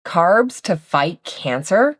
Carbs to fight cancer?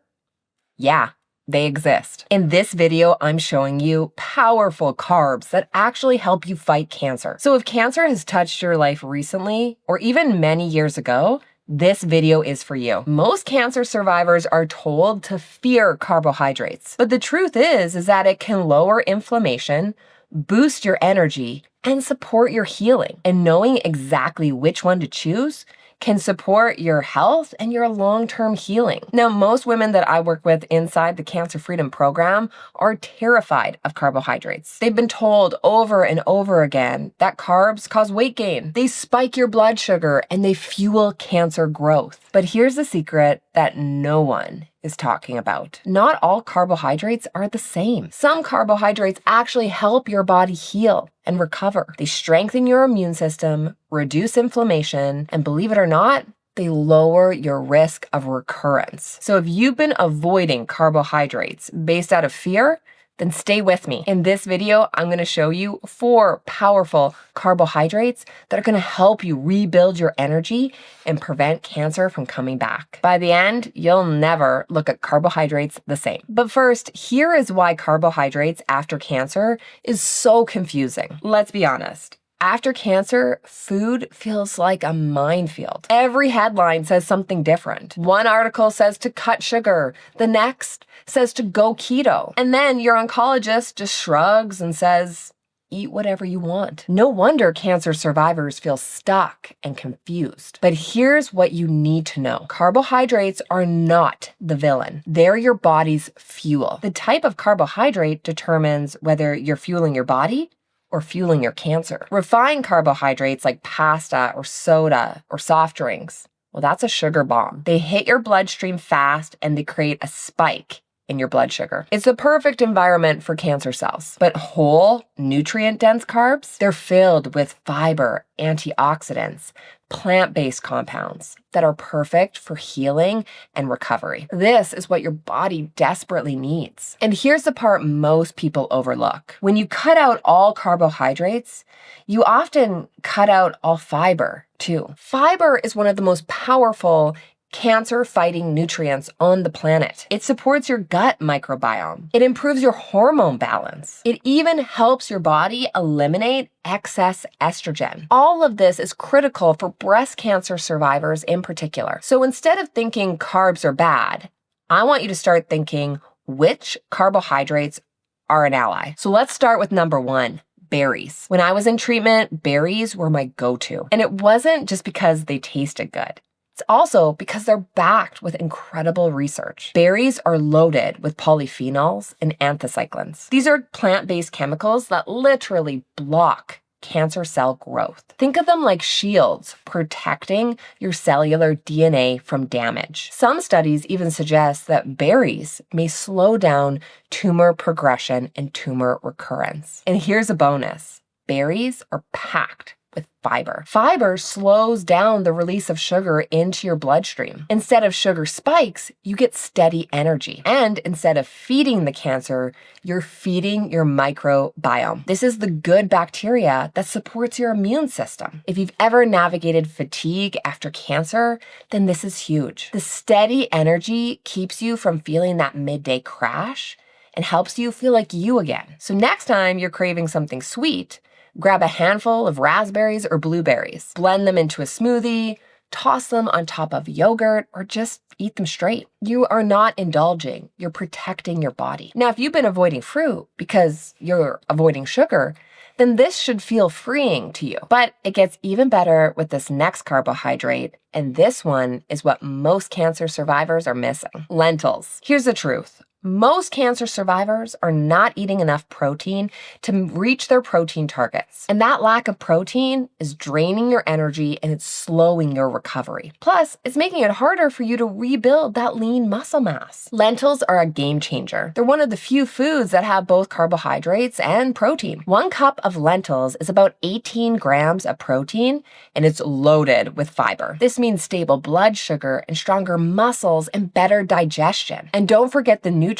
Yeah, they exist. In this video, I'm showing you powerful carbs that actually help you fight cancer. So if cancer has touched your life recently, or even many years ago, this video is for you. Most cancer survivors are told to fear carbohydrates, but the truth is that it can lower inflammation, boost your energy, and support your healing. And knowing exactly which one to choose can support your health and your long-term healing. Now, most women that I work with inside the Cancer Freedom Program are terrified of carbohydrates. They've been told over and over again that carbs cause weight gain, they spike your blood sugar, and they fuel cancer growth. But here's the secret that no one is talking about. Not all carbohydrates are the same. Some carbohydrates actually help your body heal and recover. They strengthen your immune system, reduce inflammation, and believe it or not, they lower your risk of recurrence. So if you've been avoiding carbohydrates based out of fear, then stay with me. In this video, I'm going to show you 4 powerful carbohydrates that are going to help you rebuild your energy and prevent cancer from coming back. By the end, you'll never look at carbohydrates the same. But first, here is why carbohydrates after cancer is so confusing. Let's be honest. After cancer, food feels like a minefield. Every headline says something different. One article says to cut sugar. The next says to go keto. And then your oncologist just shrugs and says, eat whatever you want. No wonder cancer survivors feel stuck and confused. But here's what you need to know. Carbohydrates are not the villain. They're your body's fuel. The type of carbohydrate determines whether you're fueling your body or fueling your cancer. Refined carbohydrates like pasta or soda or soft drinks, well, that's a sugar bomb. They hit your bloodstream fast and they create a spike in your blood sugar. It's the perfect environment for cancer cells. But whole, nutrient-dense carbs, they're filled with fiber, antioxidants, plant-based compounds that are perfect for healing and recovery. This is what your body desperately needs. And here's the part most people overlook. When you cut out all carbohydrates, you often cut out all fiber too. Fiber is one of the most powerful cancer-fighting nutrients on the planet. It supports your gut microbiome. It improves your hormone balance. It even helps your body eliminate excess estrogen. All of this is critical for breast cancer survivors in particular. So instead of thinking carbs are bad, I want you to start thinking which carbohydrates are an ally. So let's start with number 1. Berries. When I was in treatment, berries were my go-to. And it wasn't just because they tasted good. It's also because they're backed with incredible research. Berries are loaded with polyphenols and anthocyanins. These are plant-based chemicals that literally block cancer cell growth. Think of them like shields protecting your cellular DNA from damage. Some studies even suggest that berries may slow down tumor progression and tumor recurrence. And here's a bonus. Berries are packed with fiber. Fiber slows down the release of sugar into your bloodstream. Instead of sugar spikes, you get steady energy. And instead of feeding the cancer, you're feeding your microbiome. This is the good bacteria that supports your immune system. If you've ever navigated fatigue after cancer, then this is huge. The steady energy keeps you from feeling that midday crash and helps you feel like you again. So next time you're craving something sweet, grab a handful of raspberries or blueberries, blend them into a smoothie, toss them on top of yogurt, or just eat them straight. You are not indulging, you're protecting your body. Now, if you've been avoiding fruit because you're avoiding sugar, then this should feel freeing to you. But it gets even better with this next carbohydrate, and this one is what most cancer survivors are missing. Lentils. Here's the truth. Most cancer survivors are not eating enough protein to reach their protein targets. And that lack of protein is draining your energy and it's slowing your recovery. Plus, it's making it harder for you to rebuild that lean muscle mass. Lentils are a game changer. They're one of the few foods that have both carbohydrates and protein. 1 cup of lentils is about 18 grams of protein, and it's loaded with fiber. This means stable blood sugar and stronger muscles and better digestion. And don't forget the nutrients.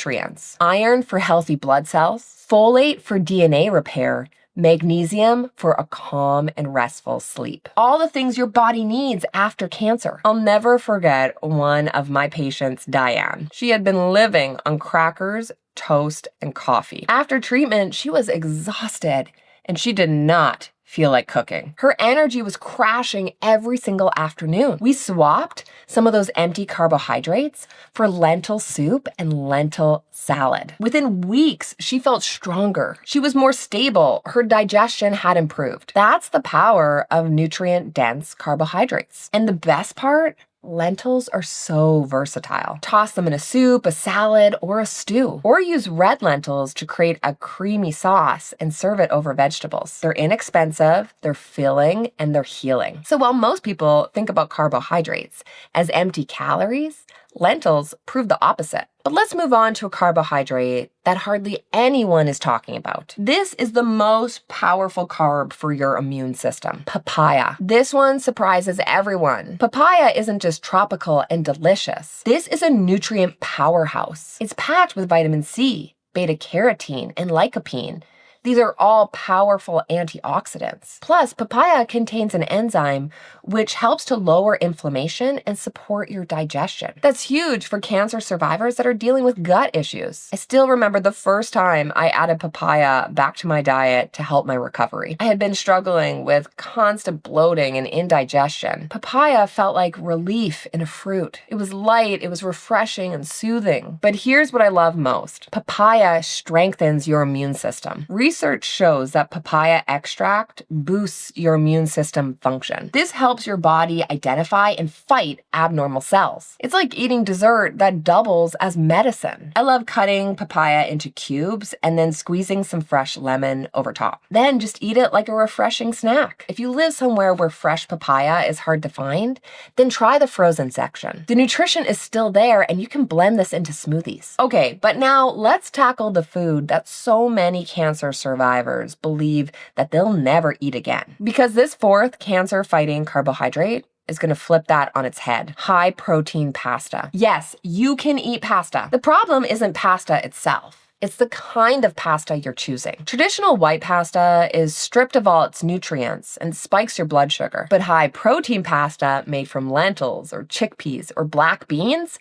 Iron for healthy blood cells, folate for DNA repair, Magnesium for a calm and restful sleep. All the things your body needs after cancer. I'll never forget one of my patients, Diane. She had been living on crackers, toast, and coffee. After treatment, she was exhausted and she did not feel like cooking. Her energy was crashing every single afternoon. We swapped some of those empty carbohydrates for lentil soup and lentil salad. Within weeks, she felt stronger. She was more stable. Her digestion had improved. That's the power of nutrient-dense carbohydrates. And the best part? Lentils are so versatile. Toss them in a soup, a salad, or a stew. Or use red lentils to create a creamy sauce and serve it over vegetables. They're inexpensive, they're filling, and they're healing. So while most people think about carbohydrates as empty calories, lentils prove the opposite. But let's move on to a carbohydrate that hardly anyone is talking about. This is the most powerful carb for your immune system, papaya. This one surprises everyone. Papaya isn't just tropical and delicious. This is a nutrient powerhouse. It's packed with vitamin C, beta-carotene, and lycopene. These are all powerful antioxidants. Plus, papaya contains an enzyme which helps to lower inflammation and support your digestion. That's huge for cancer survivors that are dealing with gut issues. I still remember the first time I added papaya back to my diet to help my recovery. I had been struggling with constant bloating and indigestion. Papaya felt like relief in a fruit. It was light, it was refreshing and soothing. But here's what I love most. Papaya strengthens your immune system. Research shows that papaya extract boosts your immune system function. This helps your body identify and fight abnormal cells. It's like eating dessert that doubles as medicine. I love cutting papaya into cubes and then squeezing some fresh lemon over top. Then just eat it like a refreshing snack. If you live somewhere where fresh papaya is hard to find, then try the frozen section. The nutrition is still there and you can blend this into smoothies. Okay, but now let's tackle the food that so many cancer survivors believe that they'll never eat again. Because this fourth cancer-fighting carbohydrate is going to flip that on its head. High-protein pasta. Yes, you can eat pasta. The problem isn't pasta itself. It's the kind of pasta you're choosing. Traditional white pasta is stripped of all its nutrients and spikes your blood sugar. But high-protein pasta made from lentils or chickpeas or black beans,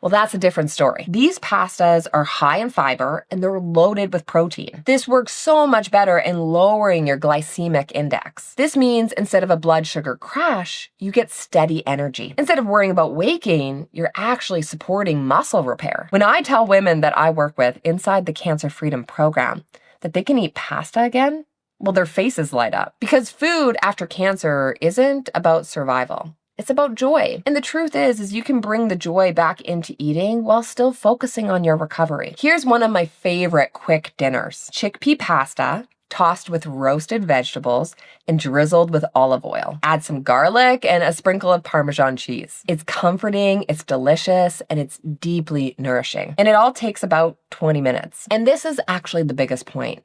well, that's a different story. These pastas are high in fiber and they're loaded with protein. This works so much better in lowering your glycemic index. This means instead of a blood sugar crash, you get steady energy. Instead of worrying about weight gain, you're actually supporting muscle repair. When I tell women that I work with inside the Cancer Freedom Program that they can eat pasta again, well, their faces light up. Because food after cancer isn't about survival. It's about joy. And the truth is you can bring the joy back into eating while still focusing on your recovery. Here's one of my favorite quick dinners. Chickpea pasta, tossed with roasted vegetables and drizzled with olive oil. Add some garlic and a sprinkle of Parmesan cheese. It's comforting, it's delicious, and it's deeply nourishing. And it all takes about 20 minutes. And this is actually the biggest point.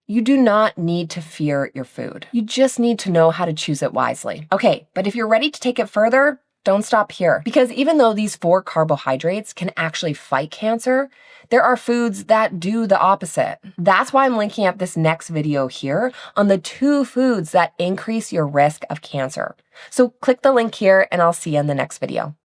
You do not need to fear your food. You just need to know how to choose it wisely. Okay, but if you're ready to take it further, don't stop here. Because even though these 4 carbohydrates can actually fight cancer, there are foods that do the opposite. That's why I'm linking up this next video here on the 2 foods that increase your risk of cancer. So click the link here and I'll see you in the next video.